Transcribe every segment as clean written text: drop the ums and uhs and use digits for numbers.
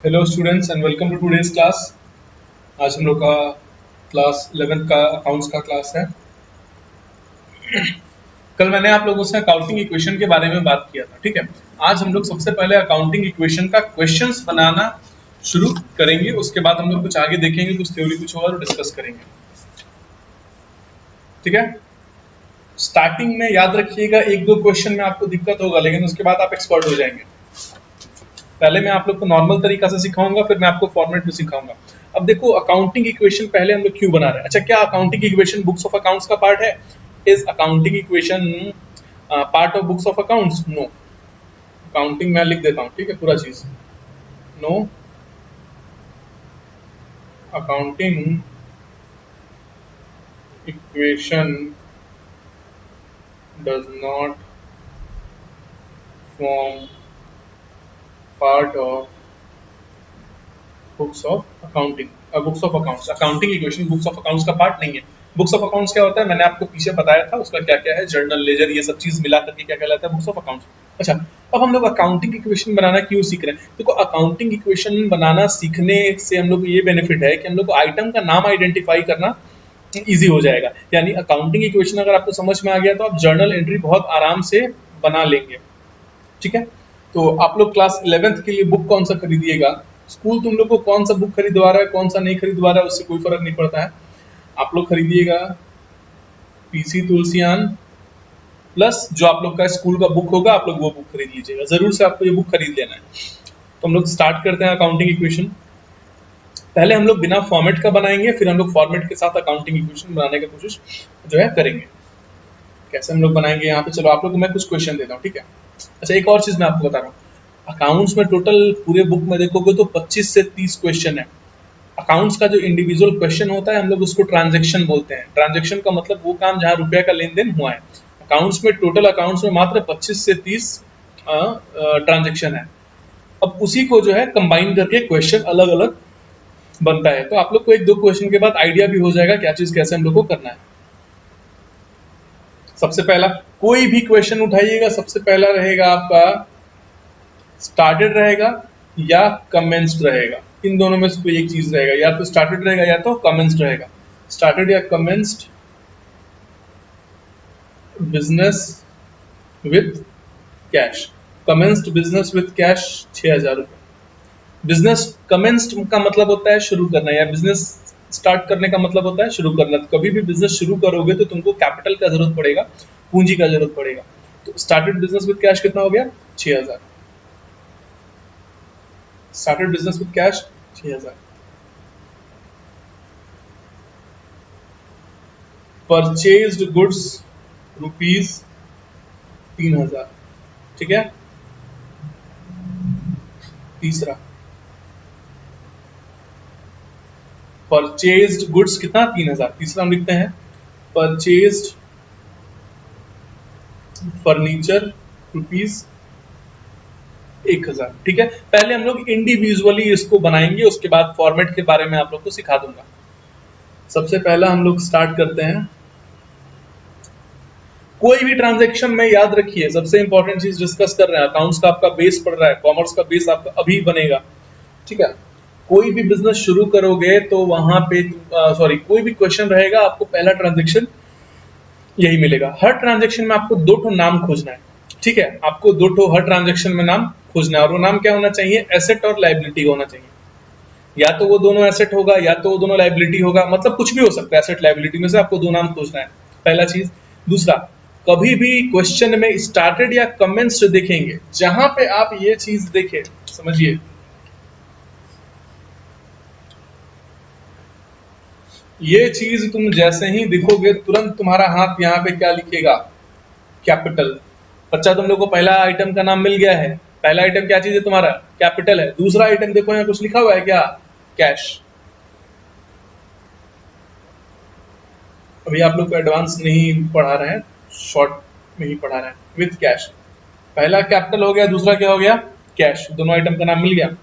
Hello students and welcome to today's class. आज हम लोग का क्लास 11th का अकाउंट्स का क्लास है। कल मैंने आप लोगों से अकाउंटिंग इक्वेशन के बारे में बात किया था, ठीक है। आज हम लोग सबसे पहले अकाउंटिंग इक्वेशन का क्वेश्चंस बनाना शुरू करेंगे, उसके बाद हम लोग कुछ आगे देखेंगे, कुछ थ्योरी कुछ और डिस्कस करेंगे, ठीक है। स्टार्टिंग में याद रखिएगा एक दो क्वेश्चन में आपको दिक्कत होगा, लेकिन उसके बाद आप एक्सपर्ट हो जाएंगे। पहले मैं आप लोग को नॉर्मल तरीका से सिखाऊंगा, फिर मैं आपको फॉर्मेट में सिखाऊंगा। अब देखो अकाउंटिंग इक्वेशन पहले हम लोग क्यों बना रहे हैं। अच्छा, क्या accounting equation books of accounts का पार्ट है? Is accounting equation part of books of accounts? No. Accounting मैं लिख देता हूँ, ठीक है, पूरा चीज। No, accounting equation does not form part of books of accounting. Books of accounts, accounting equation books of accounts का पार्ट नहीं है। बुक्स ऑफ अकाउंट्स क्या होता है मैंने आपको पीछे बताया था, उसका क्या क्या है, जर्नल, लेजर, ये सब चीज मिला करके क्या कहलाता है, बुक्स ऑफ अकाउंट्स। अच्छा, अब हम लोग अकाउंटिंग इक्वेशन बनाना क्यों सीख रहे हैं? देखो अकाउंटिंग इक्वेशन बनाना सीखने से हम लोग को ये बेनिफिट है कि हम लोग को आइटम का नाम आइडेंटिफाई करना इजी हो जाएगा। यानी अकाउंटिंग इक्वेशन अगर आपको समझ में आ गया तो आप जर्नल एंट्री बहुत आराम से बना लेंगे, ठीक है। तो आप लोग क्लास 11th के लिए बुक कौन सा खरीदिएगा, स्कूल तुम लोग को कौन सा बुक खरीदवा रहा है कौन सा नहीं खरीदवा रहा है उससे कोई फर्क नहीं पड़ता है। आप लोग खरीदिएगा पीसी तुलसियान प्लस जो आप लोग का स्कूल का बुक होगा, आप लोग वो बुक खरीद लीजिएगा, जरूर से आपको ये बुक खरीद लेना है। तो हम लोग स्टार्ट करते हैं अकाउंटिंग इक्वेशन। पहले हम लोग बिना फॉर्मेट का बनाएंगे, फिर हम लोग फॉर्मेट के साथ अकाउंटिंग इक्वेशन बनाने की कोशिश जो है करेंगे। कैसे हम लोग बनाएंगे यहाँ पे, चलो आप लोग को मैं कुछ क्वेश्चन देता हूँ, ठीक है। अच्छा, एक और चीज मैं आपको बता रहा हूँ, अकाउंट्स में टोटल पूरे बुक में देखोगे तो 25 से 30 क्वेश्चन है। अकाउंट्स का जो इंडिविजुअल क्वेश्चन होता है हम लोग उसको ट्रांजैक्शन बोलते हैं। ट्रांजैक्शन का मतलब वो काम जहाँ रुपया का लेन देन हुआ है। अकाउंट्स में टोटल अकाउंट्स में मात्र 25 से 30 ट्रांजैक्शन है। अब उसी को जो है कंबाइन करके क्वेश्चन अलग अलग बनता है। तो आप लोग को एक दो क्वेश्चन के बाद आइडिया भी हो जाएगा क्या चीज कैसे हम लोग को करना है। सबसे पहला कोई भी क्वेश्चन उठाइएगा, सबसे पहला रहेगा आपका स्टार्टेड रहेगा या कमेंस्ड रहेगा। इन दोनों में से कोई एक चीज रहेगा, या तो स्टार्टेड रहेगा या तो कमेंस्ड रहेगा। स्टार्टेड या commenced business with cash. Commenced business with cash 6000 रुपये। बिजनेस कमेंस्ड का मतलब होता है शुरू करना, या बिजनेस स्टार्ट करने का मतलब होता है शुरू करना। तो कभी भी बिजनेस शुरू करोगे तो तुमको कैपिटल का जरूरत पड़ेगा, पूंजी का जरूरत पड़ेगा। तो स्टार्टेड बिजनेस विथ कैश कितना हो गया, 6000। Started business with cash 6000। Purchased goods rupees 3000, ठीक है। तीसरा परचेज्ड गुड्स कितना, 3000। तीसरा हम लिखते हैं परचेज्ड फर्नीचर रुपीज 1000, ठीक है। पहले हम लोग इंडिविजुअली इसको बनाएंगे, उसके बाद फॉर्मेट के बारे में आप लोग को सिखा दूंगा। सबसे पहला हम लोग स्टार्ट करते हैं। कोई भी ट्रांजैक्शन में याद रखिए सबसे इंपॉर्टेंट चीज डिस्कस कर रहे हैं, अकाउंट्स का आपका बेस पड़ रहा है, कॉमर्स का बेस आपका अभी बनेगा, ठीक है। कोई भी बिजनेस शुरू करोगे तो वहां पे कोई भी क्वेश्चन रहेगा, आपको पहला ट्रांजैक्शन यही मिलेगा। हर ट्रांजैक्शन में आपको दो ठो नाम खोजना है, ठीक है। आपको दो ठो हर ट्रांजैक्शन में नाम खोजना है, और वो नाम क्या होना चाहिए, एसेट और लायबिलिटी होना चाहिए। या तो वो दोनों एसेट होगा या तो वो दोनों लायबिलिटी होगा, मतलब कुछ भी हो सकता है, एसेट लायबिलिटी में से आपको दो नाम खोजना है, पहला चीज। दूसरा, कभी भी क्वेश्चन में स्टार्टेड या कमेंस्ड देखेंगे, जहां पे आप ये चीज देखें, समझिए ये चीज तुम जैसे ही दिखोगे तुरंत तुम्हारा हाथ यहाँ पे क्या लिखेगा, कैपिटल। बच्चा तुम लोग को पहला आइटम का नाम मिल गया है, पहला आइटम क्या चीज है तुम्हारा, कैपिटल है। दूसरा आइटम देखो यहाँ कुछ लिखा हुआ है क्या, कैश। अभी आप लोग को एडवांस नहीं पढ़ा रहे हैं, शॉर्ट में ही पढ़ा रहे हैं। विथ कैश, पहला कैपिटल हो गया, दूसरा क्या हो गया, कैश। दोनों आइटम का नाम मिल गया।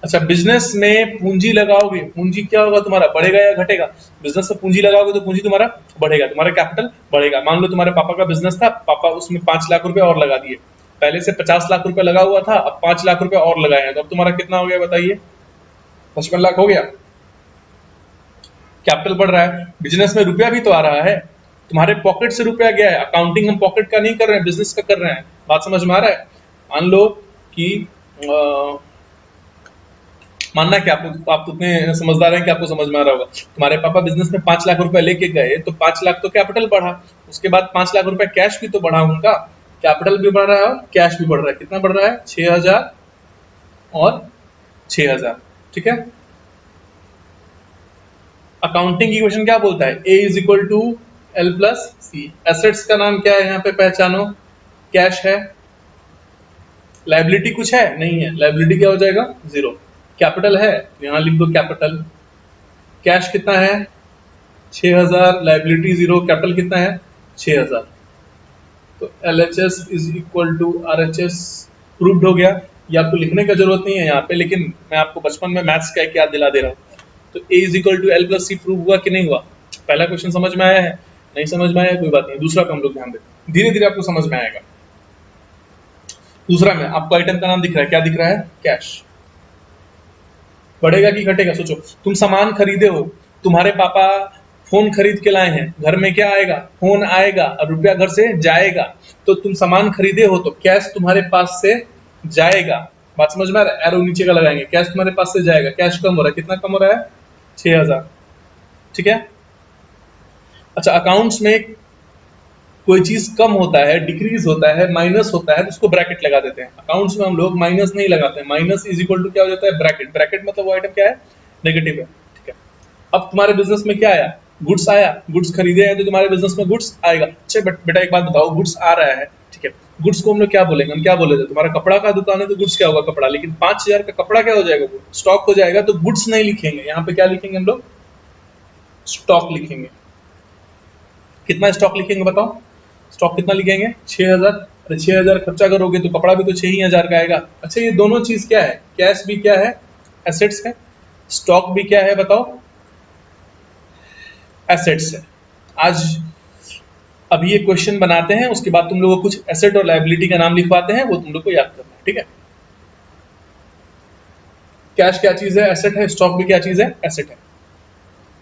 अच्छा, बिजनेस में पूंजी लगाओगे, पूंजी क्या होगा तुम्हारा, बढ़ेगा या घटेगा। बिजनेस में पूंजी लगाओगे तो पूंजी तुम्हारा बढ़ेगा, तुम्हारा कैपिटल बढ़ेगा। मान लो तुम्हारे पापा का बिजनेस था, पापा उसमें 5 लाख रुपए और लगा दिए, पहले से 50 लाख रुपए लगा हुआ था, अब 5 लाख रुपए और लगाए हैं, तो अब तुम्हारा कितना हो गया बताइए? 55 लाख हो गया। कैपिटल बढ़ रहा है, बिजनेस में रुपया भी तो आ रहा है, तुम्हारे पॉकेट से रुपया गया है। अकाउंटिंग हम पॉकेट का नहीं कर रहे हैं, बिजनेस का कर रहे हैं। बात समझ में आ रहा है? मान लो कि मानना कि आप उतने समझदार हैं कि आपको समझ में आ रहा होगा। तुम्हारे पापा बिजनेस में 5 लाख रुपए लेके गए, तो 5 लाख तो कैपिटल बढ़ा, उसके बाद 5 लाख रुपए कैश भी तो बढ़ा उनका, कैपिटल भी बढ़ रहा है और कैश भी बढ़ रहा है। कितना बढ़ रहा है? 6000 और 6000। ठीक है। अकाउंटिंग इक्वेशन क्या बोलता है? A is equal to L plus C. Assets का नाम क्या है यहाँ पे पहचानो? कैश है। लाइबिलिटी कुछ है? नहीं है। लाइबिलिटी क्या हो जाएगा? 0। कैपिटल है, यहाँ लिख दो कैपिटल। कैश कितना है? 6000। लाइबिलिटी 0, कैपिटल कितना है? 6000। तो LHS is equal to RHS। Proved हो गया। ये आपको लिखने का जरूरत नहीं है यहाँ पे, लेकिन मैं आपको बचपन में मैथ्स का एक याद दिला दे रहा हूँ। तो A is equal to L plus C prove हुआ कि नहीं हुआ? पहला क्वेश्चन समझ में आया है? नहीं समझ में आया कोई बात नहीं, दूसरा पे हम लोग ध्यान देते, धीरे धीरे आपको समझ में आएगा। दूसरा में आपको आइटम का नाम दिख रहा है, क्या दिख रहा है? कैश। बढ़ेगा कि घटेगा? सोचो, तुम सामान खरीदे हो, तुम्हारे पापा फोन खरीद के लाए हैं, घर में क्या आएगा? फोन आएगा और रुपया घर से जाएगा। तो तुम सामान खरीदे हो तो कैश तुम्हारे पास से जाएगा। बात समझ में आ रहा है? एरो नीचे का लगाएंगे, कैश तुम्हारे पास से जाएगा। कैश कम हो रहा है, कितना कम हो रहा है? 6000। ठीक है। अच्छा, अकाउंट्स में कोई चीज कम होता है, डिक्रीज होता है, माइनस होता है, तो उसको ब्रैकेट लगा देते हैं। अकाउंट्स में हम लोग माइनस नहीं लगाते हैं। माइनस इज इक्वल टू क्या हो जाता है? ब्रैकेट। ब्रैकेट मतलब वो आइटम क्या है? नेगेटिव है। ठीक है। अब तुम्हारे बिजनेस में क्या आया? गुड्स आया। गुड्स खरीदे हैं तो तुम्हारे बिजनेस में गुड्स आएगा। अच्छा बेटा एक बात बताओ, गुड्स आ रहा है, ठीक है, गुड्स को हम लोग क्या बोलेंगे? हम क्या बोले थे? तुम्हारा कपड़ा का दुकान है तो गुड्स क्या होगा? कपड़ा। लेकिन 5000 का कपड़ा क्या हो जाएगा? वो स्टॉक हो जाएगा। तो गुड्स नहीं लिखेंगे, यहाँ पे क्या लिखेंगे हम लोग? स्टॉक लिखेंगे। कितना स्टॉक लिखेंगे बताओ? स्टॉक कितना लिखेंगे? 6000। अरे 6000 खर्चा करोगे तो कपड़ा भी तो 6000 का आएगा। अच्छा, ये दोनों चीज क्या है? कैश भी क्या है? एसेट्स है। स्टॉक भी क्या है बताओ? एसेट्स है। आज अभी ये क्वेश्चन बनाते हैं, उसके बाद तुम लोगों को कुछ एसेट और लायबिलिटी का नाम लिखवाते हैं, वो तुम लोग को याद करना है। ठीक है। कैश क्या चीज है? एसेट है। स्टॉक भी क्या चीज है? एसेट है।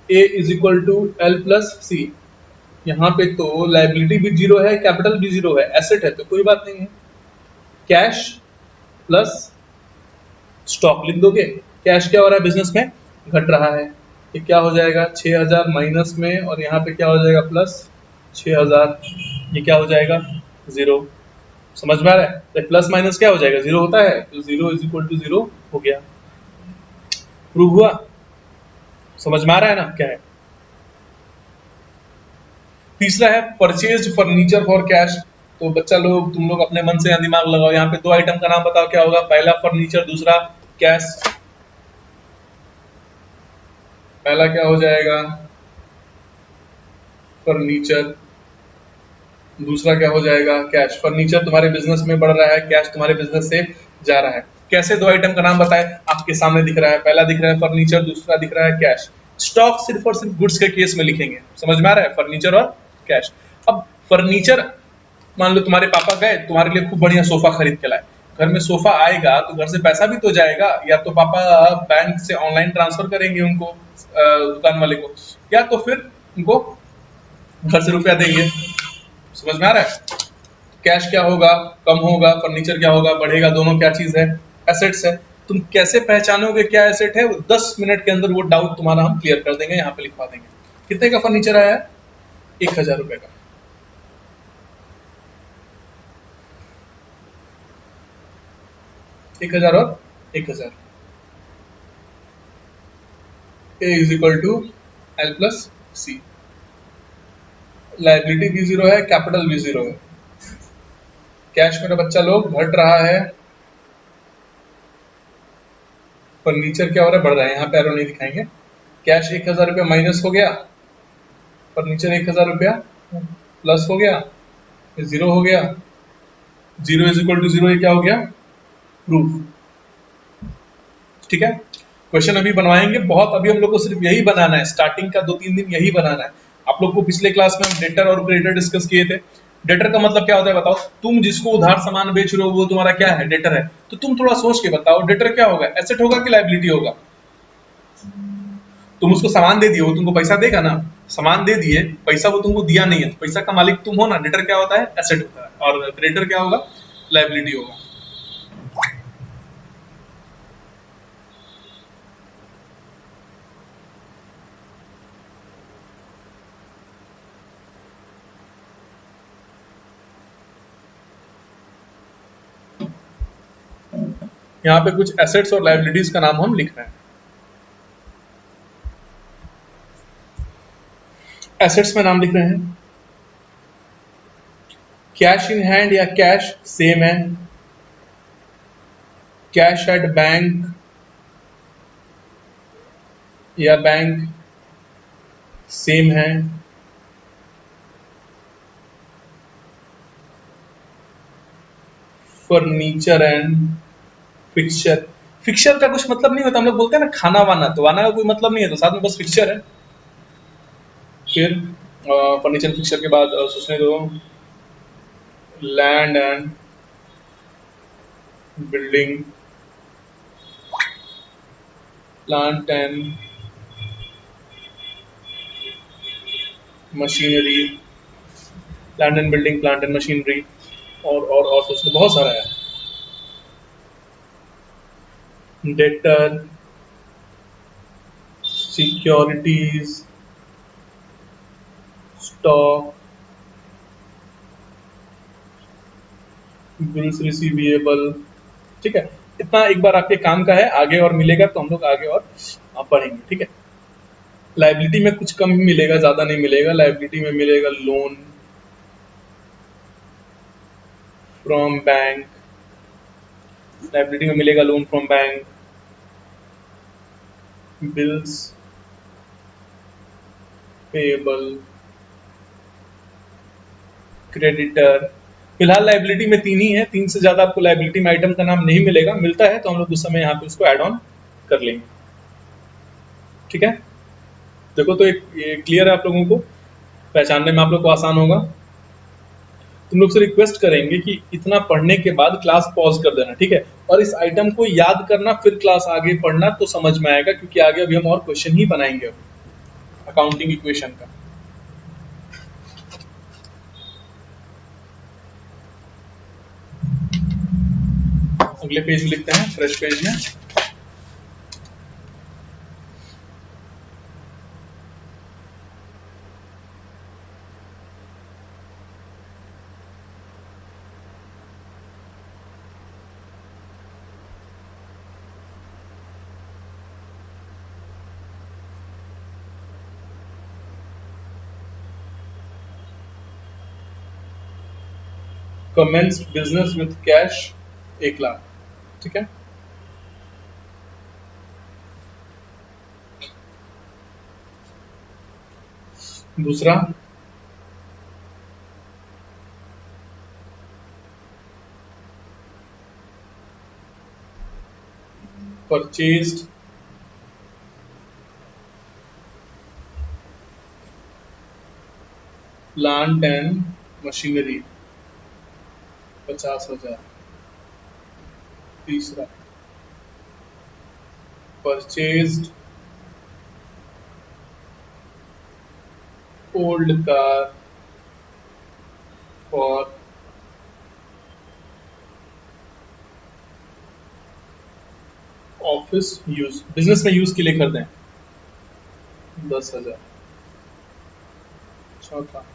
A is equal to L plus C. यहाँ पे तो लाइबिलिटी भी 0 है, कैपिटल भी 0 है, एसेट है तो कोई बात नहीं है। कैश प्लस स्टॉक लिख दोगे। कैश क्या हो रहा है? बिजनेस में घट रहा है, ये क्या हो जाएगा? 6000 माइनस में, और यहाँ पे क्या हो जाएगा? प्लस 6000। ये क्या हो जाएगा? 0। समझ में आ रहा है? तो प्लस माइनस क्या हो जाएगा? 0 होता है, तो 0 इज इक्वल टू 0 हो गया। प्रूव हुआ? समझ में आ रहा है ना क्या है? तीसरा है परचेज फर्नीचर फॉर कैश। तो बच्चा लोग, तुम लोग अपने मन से यहाँ दिमाग लगाओ। यहाँ पे दो आइटम का नाम बताओ क्या होगा? पहला फर्नीचर, दूसरा कैश। पहला क्या हो जाएगा? फर्नीचर। दूसरा क्या हो जाएगा? कैश। फर्नीचर तुम्हारे बिजनेस में बढ़ रहा है, कैश तुम्हारे बिजनेस से जा रहा है। कैसे? दो आइटम का नाम बताए, आपके सामने दिख रहा है। पहला दिख रहा है फर्नीचर, दूसरा दिख रहा है कैश। स्टॉक सिर्फ और सिर्फ गुड्स के केस में लिखेंगे। समझ में आ रहा है? फर्नीचर और कैश। अब फर्नीचर, मान लो तुम्हारे पापा गए, तुम्हारे लिए खूब बढ़िया सोफा खरीद के लाए। घर में सोफा आएगा तो घर से पैसा भी तो जाएगा, या तो पापा बैंक से ऑनलाइन ट्रांसफर करेंगे उनको, दुकान वाले को, या तो फिर उनको घर से रुपया देंगे। समझ में आ रहा है? कैश क्या होगा? कम होगा। फर्नीचर क्या होगा? बढ़ेगा। दोनों क्या चीज है? एसेट्स है। तुम कैसे पहचानोगे क्या एसेट है? 10 मिनट के अंदर वो डाउट तुम्हारा हम क्लियर कर देंगे, यहाँ पे लिखवा देंगे। कितने का फर्नीचर आया है? 1000 रुपए का। 1000 और 1000। A is equal to L plus C. Liability भी 0 है, कैपिटल भी 0 है। कैश मेरा बच्चा लोग घट रहा है, फर्नीचर क्या हो रहा है? बढ़ रहा है। यहाँ पे एरो नहीं दिखाएंगे। कैश 1000 रुपया माइनस हो गया, फर्नीचर 1000 रुपया प्लस हो गया, 0 हो गया। 0 इज इक्वल टू 0, ये क्या हो गया? प्रूफ। ठीक है। क्वेश्चन अभी बनवाएंगे बहुत, अभी हम लोग को सिर्फ यही बनाना है, स्टार्टिंग का 2-3 दिन यही बनाना है। आप लोग को पिछले क्लास में हम डेटर और क्रेडिटर डिस्कस किए थे। डेटर का मतलब क्या होता है बताओ? तुम जिसको उधार सामान बेच रहे हो वो तुम्हारा क्या है? डेटर है। तो तुम थोड़ा सोच के बताओ, डेटर क्या होगा? एसेट होगा कि लायबिलिटी होगा? तुम उसको सामान दे दिए, वो तुमको पैसा देगा ना? सामान दे दिए, पैसा वो तुमको दिया नहीं है, तो पैसा का मालिक तुम हो ना। डेटर क्या होता है? एसेट होता है। और क्रेडिटर क्या होगा? लायबिलिटी होगा। यहाँ पे कुछ एसेट्स और लायबिलिटीज का नाम हम लिख रहे हैं। एसेट्स में नाम लिख रहे हैं, कैश इन हैंड या कैश सेम है, कैश एट बैंक या बैंक सेम है, फर्नीचर एंड फिक्सचर। फिक्सचर का कुछ मतलब नहीं होता, हम लोग बोलते हैं ना खाना वाना, तो वाना का कोई मतलब नहीं है, तो साथ में बस फिक्सचर है। फिर फर्नीचर फिक्सचर के बाद सोचने दो, land and building, plant and machinery, land and building, plant and machinery, और सोचने बहुत सारा है। Debtor, securities, stock, bills receivable. ठीक है, इतना एक बार आपके काम का है, आगे और मिलेगा तो हम लोग आगे और पढ़ेंगे। ठीक है, लाइबिलिटी में कुछ कम मिलेगा, ज्यादा नहीं मिलेगा। लाइबिलिटी में मिलेगा लोन फ्रॉम बैंक, लाइबिलिटी में मिलेगा loan from bank, bills payable, creditor. फिलहाल लाइबिलिटी में तीन ही है, तीन से ज्यादा आपको लाइबिलिटी में आइटम का नाम नहीं मिलेगा, मिलता है तो हम लोग उस समय यहाँ पे उसको ऐड ऑन कर लेंगे। ठीक है, देखो तो एक ये क्लियर है आप लोगों को, पहचानने में आप लोग को आसान होगा। तुम लोग से रिक्वेस्ट करेंगे कि इतना पढ़ने के बाद क्लास पॉज कर देना, ठीक है, और इस आइटम को याद करना, फिर क्लास आगे पढ़ना तो समझ में आएगा, क्योंकि आगे अभी हम और क्वेश्चन ही बनाएंगे अकाउंटिंग इक्वेशन का। अगले पेज में लिखते हैं, फ्रेश पेज में। Commence business with cash 1,00,000। ठीक है, दूसरा, परचेज्ड प्लांट एंड मशीनरी 50,000। तीसरा, purchased old car for office use, business में यूज के लिए कर दें, 10,000। चौथा,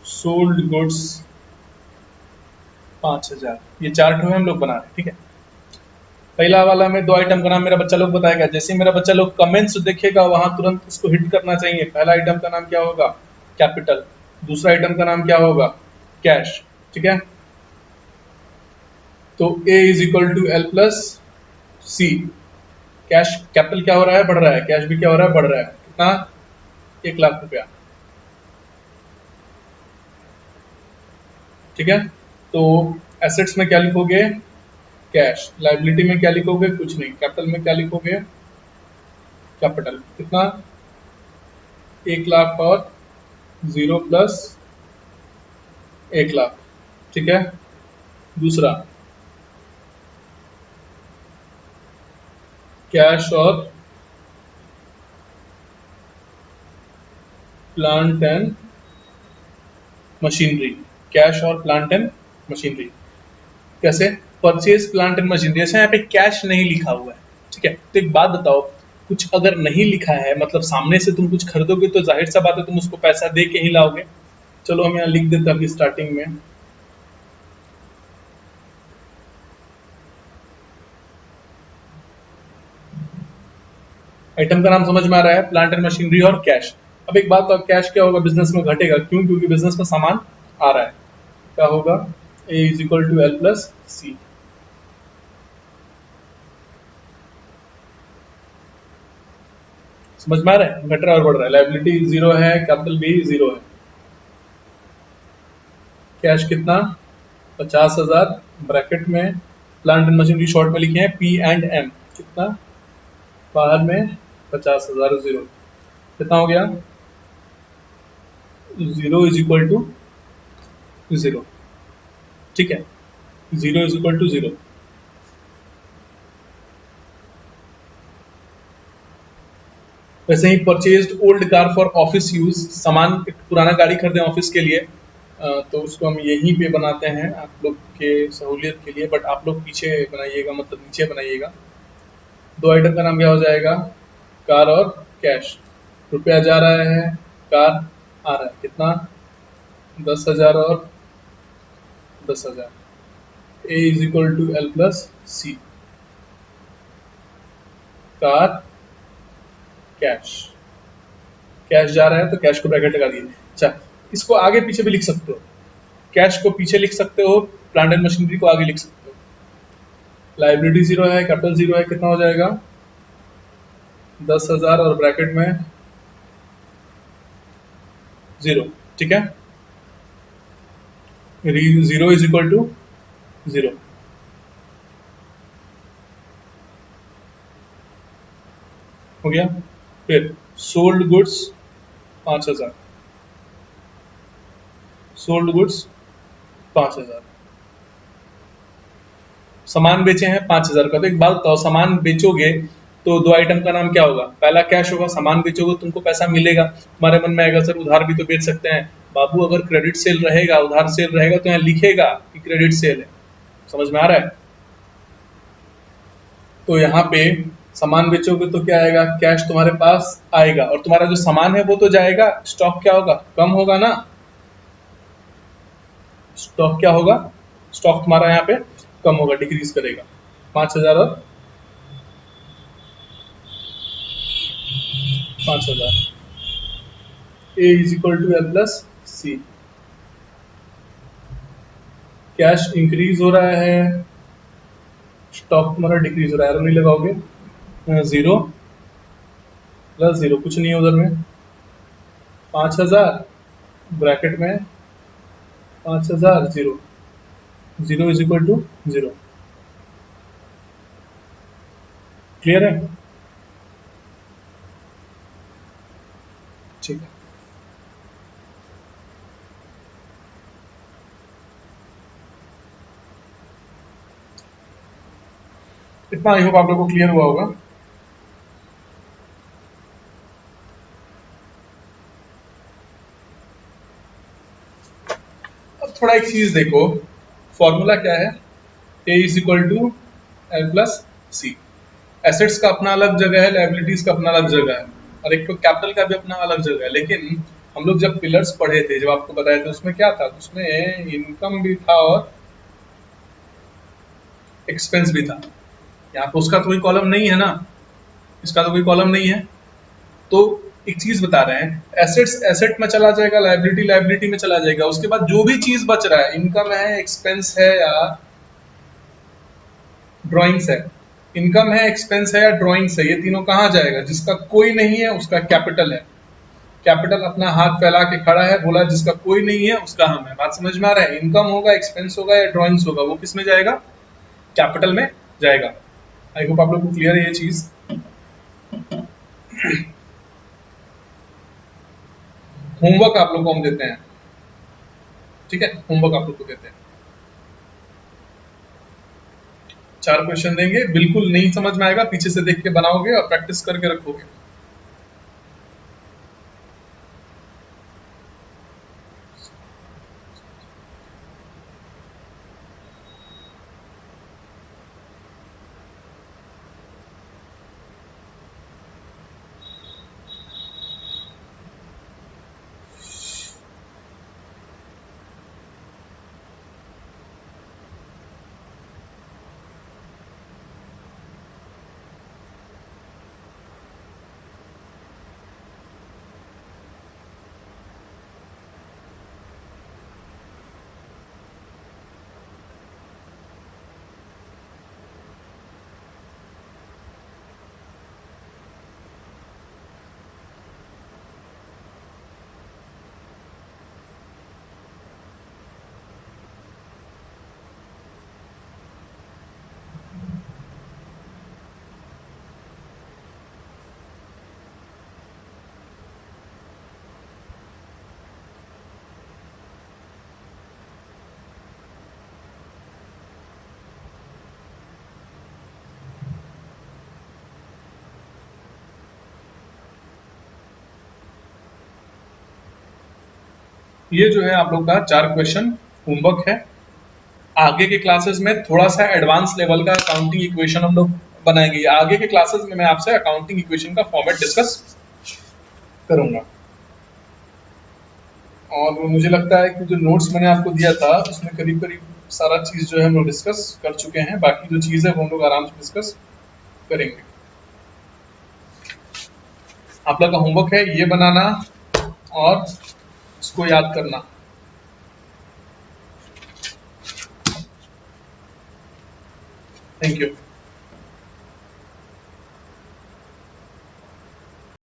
सोल्ड गुड्स 5,000। ये चार्ट हम लोग बना रहे हैं। ठीक है, पहला वाला में दो आइटम का नाम मेरा बच्चा लोग बताएगा, जैसे मेरा बच्चा लोग कमेंट्स देखेगा वहां तुरंत उसको हिट करना चाहिए। पहला आइटम का नाम क्या होगा? कैपिटल। दूसरा आइटम का नाम क्या होगा? कैश। ठीक है, तो A is equal to L plus C. Cash, capital क्या हो रहा है? बढ़ रहा है। कैश भी क्या हो रहा है? बढ़ रहा है। कितना? 1,00,000 रुपया। ठीक है, तो एसेट्स में क्या लिखोगे? कैश। लाइबिलिटी में क्या लिखोगे? कुछ नहीं। कैपिटल में क्या लिखोगे? कैपिटल। कितना? 1,00,000 और 0 प्लस 1 लाख, ठीक है। दूसरा कैश और प्लांट एंड मशीनरी, कैश और प्लांट एंड मशीनरी। कैसे? परचेज प्लांट एंड मशीनरी, ऐसे यहाँ पे कैश नहीं लिखा हुआ है, ठीक है। तो एक बात बताओ, कुछ अगर नहीं लिखा है मतलब सामने से तुम कुछ खरीदोगे तो जाहिर सा बात है तुम उसको पैसा दे के ही लाओगे। चलो हम यहाँ लिख देते हैं अभी स्टार्टिंग में, आइटम का नाम समझ में आ रहा है, प्लांट एंड मशीनरी और कैश। अब एक बात, तो कैश क्या होगा बिजनेस में? घटेगा, क्यों? क्योंकि बिजनेस में सामान आ रहा है। क्या होगा? A is equal to L plus C. समझ में आ रहा है? घट रहा है और बढ़ रहा है। लाइबिलिटी जीरो है, कैपिटल बी जीरो है। कैश कितना? 50,000 ब्रैकेट में, प्लांट एंड मशीनरी शॉर्ट में लिखे हैं पी एंड एम, कितना? बाहर में 50,000 जीरो, कितना हो गया? Zero is equal to zero, ठीक है। Zero is equal to zero. वैसे ही purchased old car for office use, सामान एक पुराना गाड़ी खरीदे ऑफिस के लिए, तो उसको हम यहीं पे बनाते हैं आप लोग के सहूलियत के लिए, बट आप लोग पीछे बनाइएगा, मतलब नीचे बनाइएगा। दो आइटम का नाम क्या हो जाएगा? कार और कैश। रुपया जा रहा है, कार आ रहा है, कितना? 10,000 और 10,000। A is equal to L plus C. Car, cash, cash जा रहा है तो कैश को ब्रैकेट लगा दिए। अच्छा, इसको आगे पीछे भी लिख सकते हो, कैश को पीछे लिख सकते हो, प्लांट एंड मशीनरी को आगे लिख सकते हो। लाइबिलिटी जीरो है, कैपिटल जीरो है, कितना हो जाएगा? 10,000 और ब्रैकेट में जीरो, ठीक है। Zero is equal to zero, हो गया। फिर सोल्ड गुड्स 5,000, सोल्ड गुड्स 5,000, सामान बेचे हैं 5,000 का। तो एक बात बताओ, सामान बेचोगे तो दो आइटम का नाम क्या होगा? पहला कैश होगा, सामान बेचोगे तुमको पैसा मिलेगा। तुम्हारे मन में आएगा सर उधार भी तो बेच सकते हैं। बाबू अगर क्रेडिट सेल रहेगा, उधार सेल रहेगा तो यहाँ लिखेगा कि क्रेडिट सेल है। समझ में आ रहा है? तो यहाँ पे सामान बेचोगे तो क्या आएगा? कैश तुम्हारे पास आएगा, और तुम्हारा जो सामान है वो तो जाएगा, स्टॉक क्या होगा? कम होगा ना। स्टॉक क्या होगा? स्टॉक तुम्हारा यहाँ पे कम होगा, डिक्रीज करेगा। 5,000 और 5,000। A is equal to L plus C. Cash increase हो रहा है, स्टॉक तुम्हारा डिक्रीज हो रहा है, एरो नहीं लगाओगे। जीरो प्लस जीरो, कुछ नहीं है उधर में। 5,000 ब्रैकेट में 5,000 zero, zero is equal to zero. Clear है? ठीक है, इतना आई होप आप लोगों को क्लियर हुआ होगा। अब थोड़ा एक चीज देखो, फॉर्मूला क्या है? A is equal to L plus C. Assets का अपना अलग जगह है, लाइबिलिटीज का अपना अलग जगह है, और एक तो कैपिटल का भी अपना अलग जगह है। लेकिन हम लोग जब पिलर्स पढ़े थे, जब आपको बताया था, उसमें क्या था? उसमें इनकम भी था और एक्सपेंस भी था। यहाँ पे उसका तो कोई कॉलम नहीं है ना, इसका तो कोई कॉलम नहीं है। तो एक चीज बता रहे हैं, एसेट्स एसेट में चला जाएगा, लाइबिलिटी लाइबिलिटी में चला जाएगा। उसके बाद जो भी चीज बच रहा है, इनकम है, एक्सपेंस है या ड्रॉइंग्स है, इनकम है, एक्सपेंस है या ड्रॉइंग्स है, ये तीनों कहाँ जाएगा? जिसका कोई नहीं है उसका कैपिटल है। कैपिटल अपना हाथ फैला के खड़ा है, बोला जिसका कोई नहीं है उसका हम है। बात समझ में आ रहा है? इनकम होगा, एक्सपेंस होगा या ड्रॉइंग्स होगा, वो किस में जाएगा? कैपिटल में जाएगा। आई होप आप लोग को क्लियर है ये चीज। होमवर्क आप लोग को हम देते हैं, ठीक है, होमवर्क आप लोग को देते हैं। 4 क्वेश्चन देंगे, बिल्कुल नहीं समझ में आएगा पीछे से देख के बनाओगे और प्रैक्टिस करके रखोगे। ये जो है आप लोग का 4 क्वेश्चन होमवर्क है। आगे के क्लासेस में थोड़ा सा एडवांस लेवल का अकाउंटिंग इक्वेशन हम लोग बनाएंगे। आगे के क्लासेस में मैं आपसे अकाउंटिंग इक्वेशन का फॉर्मेट डिस्कस करूंगा। और मुझे लगता है कि जो नोट्स मैंने आपको दिया था उसमें करीब करीब सारा चीज जो है हम लोग डिस्कस कर चुके हैं। बाकी जो चीज है वो हम लोग आराम से डिस्कस करेंगे। आप लोग का होमवर्क है ये बनाना और इसको याद करना। Thank you.